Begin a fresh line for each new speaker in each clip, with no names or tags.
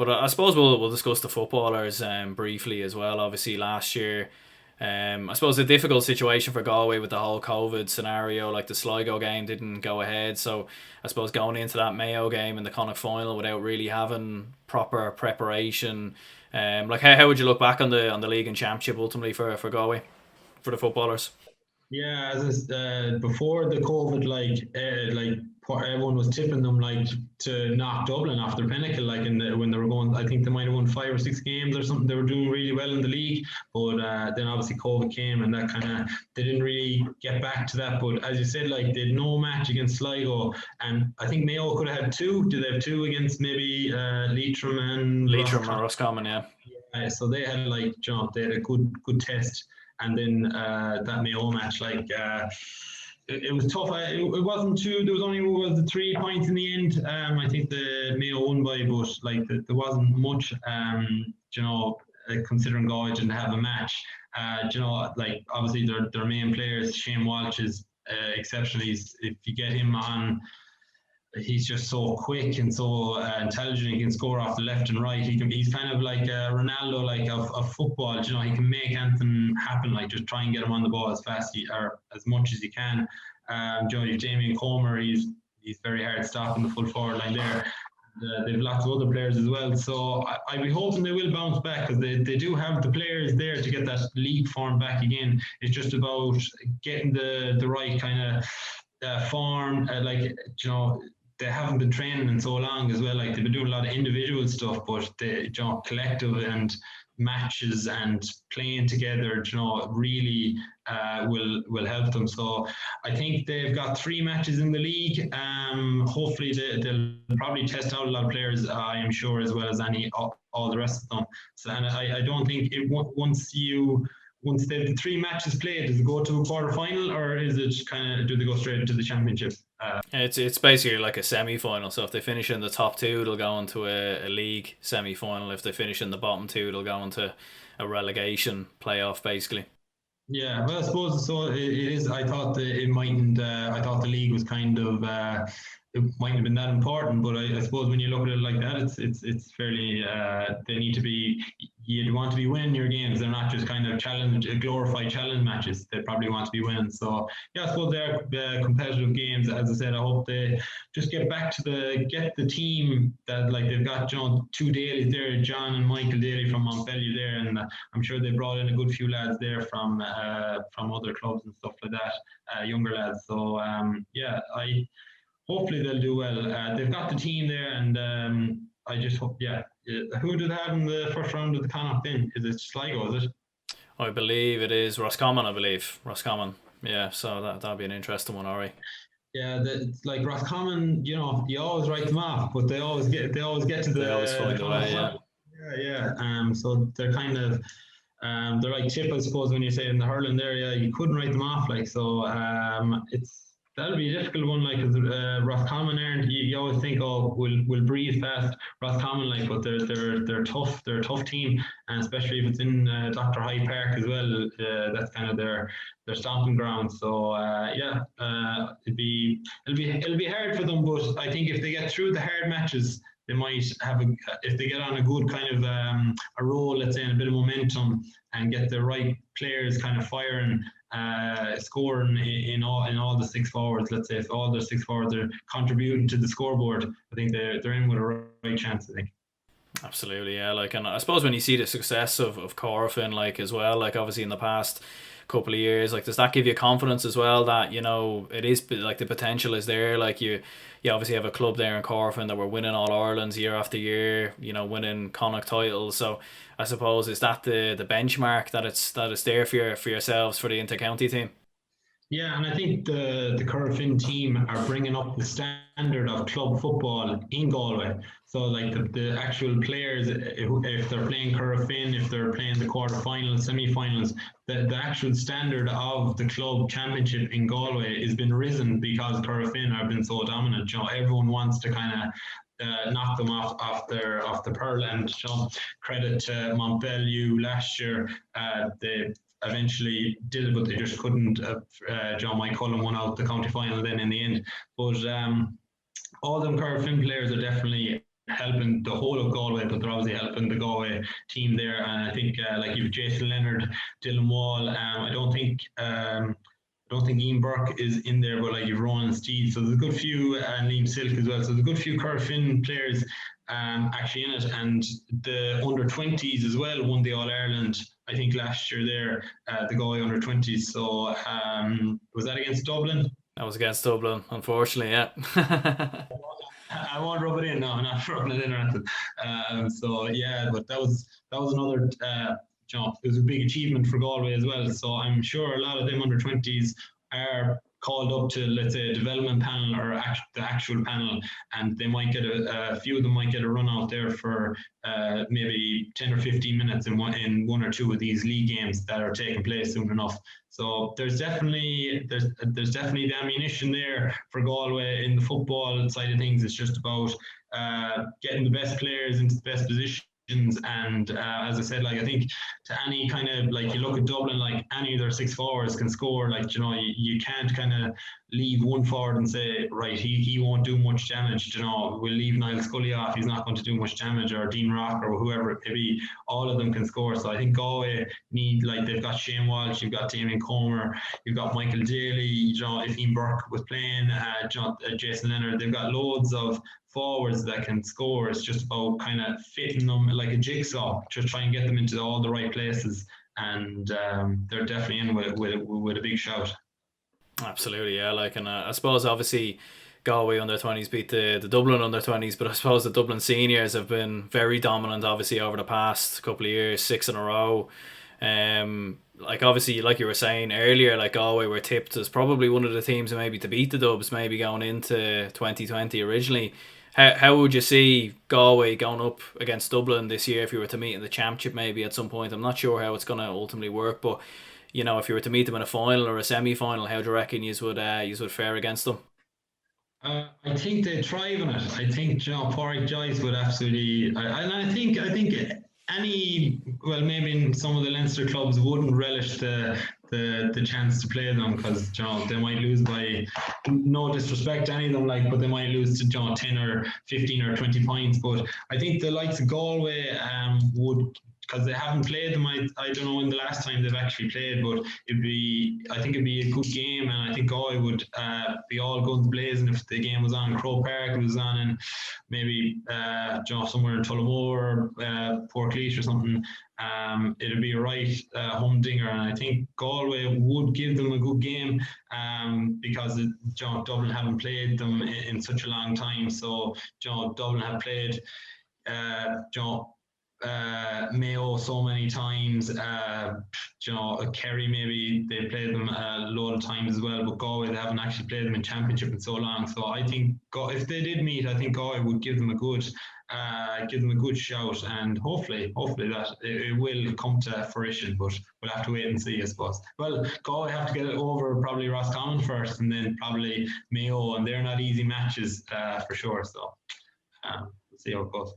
But I suppose we'll discuss the footballers briefly as well. Obviously, last year, I suppose a difficult situation for Galway with the whole COVID scenario. Like the Sligo game didn't go ahead, so I suppose going into that Mayo game in the Connacht final without really having proper preparation, like how would you look back on the league and championship ultimately for Galway, for the footballers?
Yeah, before the COVID, everyone was tipping them like to knock Dublin off their pinnacle, when they were going. I think they might have won 5 or 6 games or something. They were doing really well in the league, but then obviously COVID came, and that kind of they didn't really get back to that. But as you said, like they had no match against Sligo, and I think Mayo could have had two. Did they have two against maybe Leitrim and
Leitrim or
Roscommon?
Roscommon, yeah.
So they had they had a good test, and then that Mayo match, it was tough. It wasn't too. There was only was the 3 points in the end. I think the Mayo won by, but there wasn't much. Considering Galway didn't have a match. Obviously their main players, Shane Walsh is exceptional. If you get him on, he's just so quick and so intelligent. He can score off the left and right. He's kind of like Ronaldo, like of football. He can make anything happen. Like just try and get him on the ball as fast or as much as he can. Damien Comer, he's very hard stopping the full forward line there. They've lots of other players as well. So I'd be hoping they will bounce back, because they do have the players there to get that league form back again. It's just about getting the right kind of form. They haven't been training in so long as well. Like they've been doing a lot of individual stuff, but collective and matches and playing together, really will help them. So I think they've got 3 matches in the league. Hopefully they'll probably test out a lot of players, I am sure, as well as all the rest of them. So, and I don't think once they've the 3 matches played, does it go to a quarter final, or is it kind of do they go straight into the championship?
It's basically like a semi final. So if they finish in the top two, they'll go into a league semi final. If they finish in the bottom two, they'll go into a relegation playoff, basically.
Yeah, well, I suppose so. It is. I thought it mightn't. I thought the league was kind of. It mightn't have been that important, but I suppose when you look at it like that, it's fairly. They need to be. You'd want to be winning your games. They're not just kind of glorified challenge matches. They probably want to be winning. So yeah, I suppose they're competitive games. As I said, I hope they just get back to get the team that, like, they've got 2 Dailies there, John and Michael Daly from Montpellier there, and I'm sure they brought in a good few lads there from other clubs and stuff like that, younger lads. So yeah, I hopefully they'll do well. They've got the team there, and I just hope. Yeah, who did they have in the first round of the Connacht? Then is it Sligo? Is it?
I believe it is Roscommon. I believe Roscommon. Yeah, so that'll be an interesting one, Ari.
Yeah, it's like Roscommon. You always write them off, but they always get to
They always
the
find a
Connacht
way. Yeah.
final. Yeah, yeah. So they're kind of they're like Tip, I suppose, when you say in the hurling there. Yeah, you couldn't write them off. Like so, that'll be a difficult one. Like, 'cause, Roscommon aren't. You always think, oh, we'll breathe past Roscommon, like, but they're tough. They're a tough team, and especially if it's in Dr. Hyde Park as well. That's kind of their stomping ground. So yeah, it'll be hard for them. But I think if they get through the hard matches, they might have if they get on a good kind of a roll, let's say, and a bit of momentum, and get the right players kind of firing, scoring in all the 6 forwards. Let's say if all the 6 forwards are contributing to the scoreboard, I think they're in with a right chance, I think.
Absolutely, yeah. Like, and I suppose when you see the success of Corofin, like, as well, like, obviously in the past couple of years, like, does that give you confidence as well that it is like the potential is there? Like, you obviously have a club there in Corofin that were winning all Irelands year after year, winning Connacht titles. So I suppose is that the benchmark that it's there for yourselves for the intercounty team.
Yeah, and I think the Corofin team are bringing up the standard of club football in Galway. So, like, the actual players, if they're playing Corofin, if they're playing the quarterfinals, semi-finals, the actual standard of the club championship in Galway has been risen because Corofin have been so dominant. Everyone wants to kind of knock them off the pearl, and credit to Montpellier last year. They eventually did it, but they just couldn't. John Mike Cullen won out the county final then in the end. But all them Corofin players are definitely helping the whole of Galway, but they're obviously helping the Galway team there. And I think like you've Jason Leonard, Dylan Wall. I don't think Ian Burke is in there, but like you've Ronan Steed. So there's a good few, and Liam Silk as well. So there's a good few Corofin players actually in it. And the under 20s as well won the All Ireland, I think, last year there, the Galway under 20s. So was that against Dublin?
That was against Dublin, unfortunately. Yeah.
I won't rub it in. No, I'm not rubbing it in or anything. So yeah, but that was another jump. It was a big achievement for Galway as well. So I'm sure a lot of them under 20s are called up to, let's say, a development panel or the actual panel, and they might get a few of them might get a run out there for maybe 10 or 15 minutes in one or two of these league games that are taking place soon enough. So there's definitely the ammunition there for Galway in the football side of things. It's just about getting the best players into the best positions. And as I said, like I think to any kind of, like, you look at Dublin, like any of their six forwards can score. Like, you can't kind of leave one forward and say, right, he won't do much damage. We'll leave Niall Scully off. He's not going to do much damage, or Dean Rock or whoever it may be. All of them can score. So I think Galway need, like, they've got Shane Walsh, you've got Damien Comer, you've got Michael Daly, if Ian Burke was playing, Jason Leonard, they've got loads of forwards that can score. It's just about kind of fitting them like a jigsaw, just try and get them into all the right places. And they're definitely in with a big shout.
Absolutely, yeah. Like, and I suppose obviously Galway under 20s beat the Dublin under 20s, but I suppose the Dublin seniors have been very dominant, obviously, over the past couple of years, six in a row. Like, obviously, like you were saying earlier, like Galway were tipped as probably one of the teams maybe to beat the Dubs, maybe going into 2020 originally. How would you see Galway going up against Dublin this year if you were to meet in the championship maybe at some point? I'm not sure how it's going to ultimately work, but if you were to meet them in a final or a semi-final, how do you reckon you would fare against them?
I think they thrive on it. I think Pádraig Joyce would absolutely, and I think any, well, maybe in some of the Leinster clubs wouldn't relish the chance to play them, because they might lose by, no disrespect to any of them, like, but they might lose to 10 or 15 or 20 points. But I think the likes of Galway would, because they haven't played them. I don't know when the last time they've actually played, but I think it'd be a good game, and I think Galway would be all guns blazing if the game was on in Croke Park, it was on in maybe somewhere in Tullamore, Port or something. It'd be a right humdinger, and I think Galway would give them a good game because Dublin haven't played them in such a long time. So Dublin have played Mayo so many times. Kerry, maybe they played them a load of times as well, but Galway, they haven't actually played them in championship in so long. So I think if they did meet, I think Galway would give them a good shout, and hopefully that it will come to fruition. But we'll have to wait and see, I suppose. Well, Galway have to get it over probably Roscommon first, and then probably Mayo, and they're not easy matches for sure. So we'll see how it goes.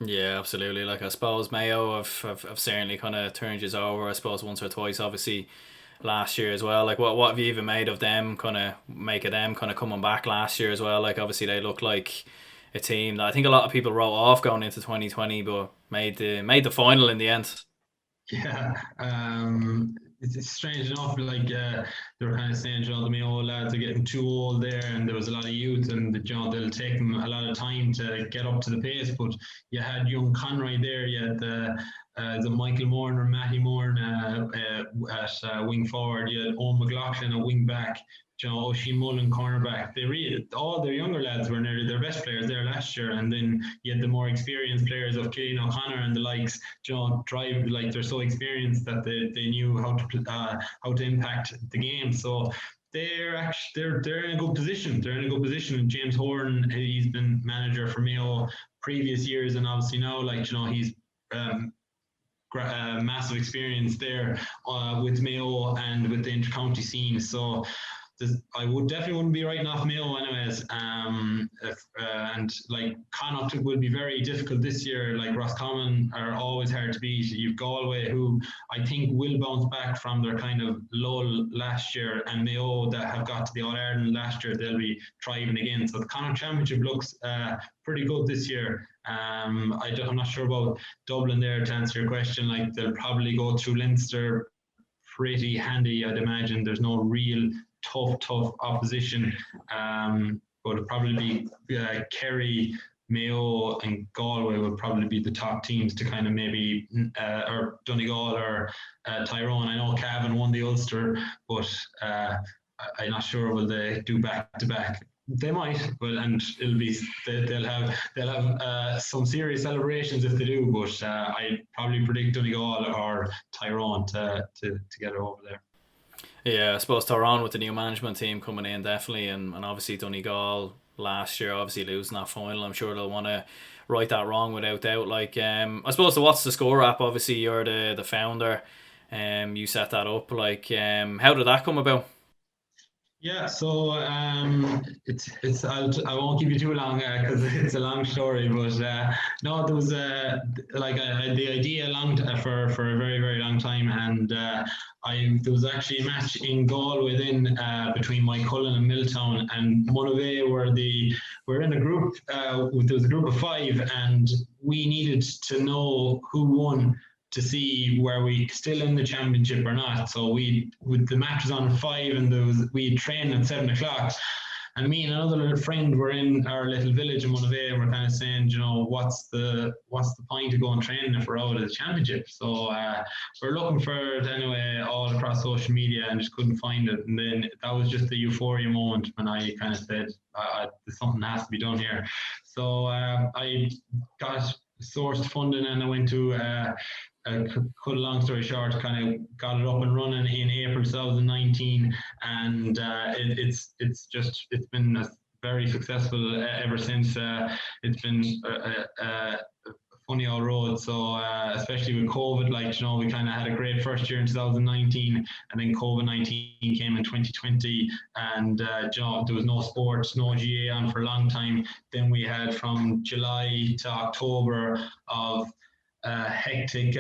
Yeah, absolutely. Like, I suppose Mayo have certainly kind of turned you over, I suppose, once or twice, obviously, last year as well. Like, what have you even made of them, kind of make of them kind of coming back last year as well? Like, obviously, they look like a team that I think a lot of people wrote off going into 2020, but made the final in the end.
Yeah, it's strange enough. Like they were kind of saying, the Mayo lads are getting too old there, and there was a lot of youth, and they'll take them a lot of time to get up to the pace. But you had young Conroy there, you had the Michael Moore or Matty Moore at wing forward, you had Owen McLaughlin at wing back. Oisin Mullen cornerback. All their younger lads were nearly their best players there last year, and then you had the more experienced players of Killian O'Connor and the likes. Drive, like, they're so experienced that they knew how to impact the game. So they're in a good position. They're in a good position. And James Horan, he's been manager for Mayo previous years, and obviously now, like, he's massive experience there with Mayo and with the intercounty scene. So I would definitely wouldn't be writing off Mayo anyways. And like Connacht will be very difficult this year. Like Roscommon are always hard to beat. You've Galway, who I think will bounce back from their kind of lull last year, and Mayo that have got to the All Ireland last year, they'll be thriving again. So the Connacht Championship looks pretty good this year. I'm not sure about Dublin there, to answer your question. Like they'll probably go through Leinster pretty handy, I'd imagine. There's no real tough opposition. But it'll probably be Kerry, Mayo, and Galway would probably be the top teams to kind of maybe, or Donegal or Tyrone. I know Cavan won the Ulster, but I'm not sure will they do back to back. They might, but and it'll be they'll have some serious celebrations if they do. But I probably predict Donegal or Tyrone to get it over there.
Yeah, I suppose Tyrone with the new management team coming in definitely, and obviously Donegal last year obviously losing that final. I'm sure they'll want to right that wrong without doubt. Like I suppose the What's the Score app. Obviously you're the founder. You set that up. Like how did that come about?
Yeah, so I won't give you too long because it's a long story. But no, there was I had the idea for a very very long time, and there was actually a match in Galway then between Moycullen and Milltown, and Monterey were in a group. There was a group of five, and we needed to know who won to see were we still in the championship or not. So the match was on at 5, and we trained at 7 o'clock. And me and another little friend were in our little village in Monterey, and we're kind of saying, what's the point of going training if we're out of the championship? So we're looking for it anyway all across social media and just couldn't find it. And then that was just the euphoria moment when I kind of said, something has to be done here. So I got sourced funding, and I went to cut a long story short, kind of got it up and running in April 2019, and it's been very successful ever since. It's been a funny old road. So especially with COVID, we kind of had a great first year in 2019, and then COVID-19 came in 2020, and there was no sports, no GA on for a long time. Then we had from July to October of hectic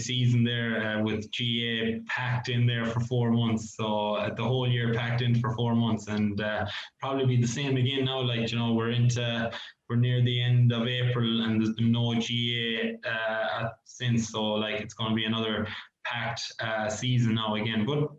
season there with GA packed in there for 4 months. So the whole year packed in for 4 months, and probably be the same again now. We're near the end of April, and there's been no GA since. So it's going to be another packed season now again, but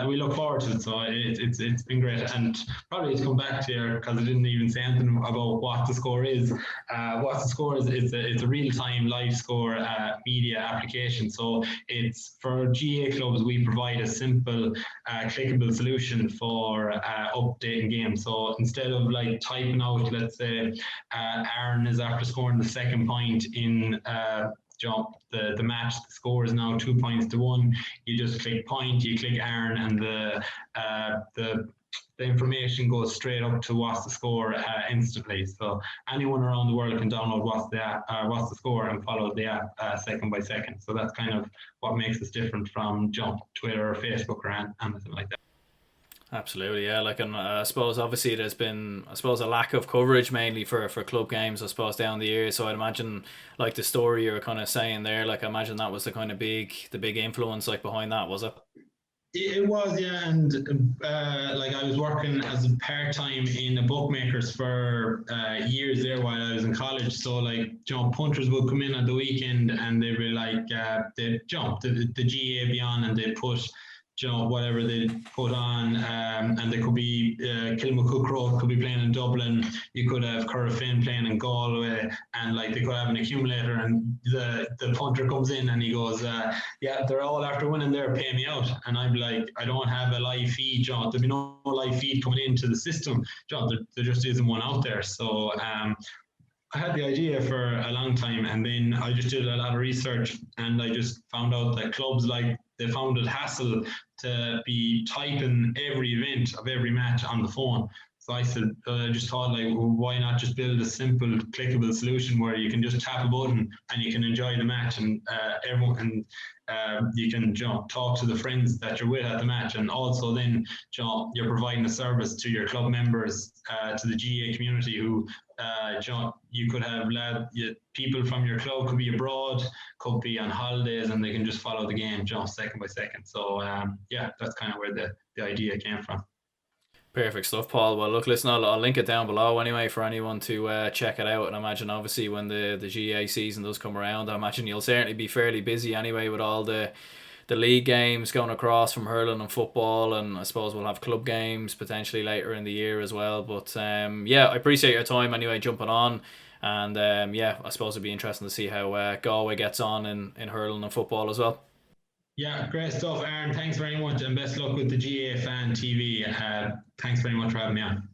we look forward to it. So it's been great, and probably to come back to here because I didn't even say anything about what the score is. What the score is, it's a real-time live score media application. So it's for GA clubs. We provide a simple clickable solution for updating games. So instead of typing out, let's say Aaron is after scoring the second point in the match, the score is now 2 points to 1. You just click point, you click Aaron, and the information goes straight up to What's the Score instantly. So anyone around the world can download What's the Score and follow the app second by second. So that's kind of what makes us different from Twitter or Facebook or anything like that.
Absolutely, yeah. And I suppose obviously there's been, a lack of coverage mainly for club games, I suppose, down the years. So I'd imagine the story you're kind of saying there, I imagine that was the kind of big influence behind that, was it?
It was, yeah, and I was working as a part-time in a bookmakers for years there while I was in college. So punters would come in on the weekend, and they'd be they'd jump the GA be on, and they'd put whatever they put on, and they could be Kilmacook Road could be playing in Dublin. You could have Corofin playing in Galway, and they could have an accumulator, and the punter comes in and he goes, yeah, they're all after winning there, pay me out. And I'd be like, I don't have a live feed, there'll be no live feed coming into the system, there just isn't one out there. So I had the idea for a long time, and then I just did a lot of research, and I just found out that clubs they found it hassle to be typing every event of every match on the phone. So I said, I just thought, like, well, why not just build a simple, clickable solution where you can just tap a button and you can enjoy the match, and everyone can, you can, talk to the friends that you're with at the match, and also then, you're providing a service to your club members, to the GA community who, you could have people from your club could be abroad, could be on holidays, and they can just follow the game, second by second. So yeah, that's kind of where the idea came from.
Perfect stuff, Paul. Well, look, listen, I'll link it down below anyway for anyone to check it out. And I imagine, obviously, when the GA season does come around, I imagine you'll certainly be fairly busy anyway with all the league games going across from hurling and football. And I suppose we'll have club games potentially later in the year as well. But yeah, I appreciate your time anyway, jumping on. And yeah, I suppose it'd be interesting to see how Galway gets on in hurling and football as well.
Yeah, great stuff, Aaron. Thanks very much, and best luck with the GA Fan TV. Thanks very much for having me on.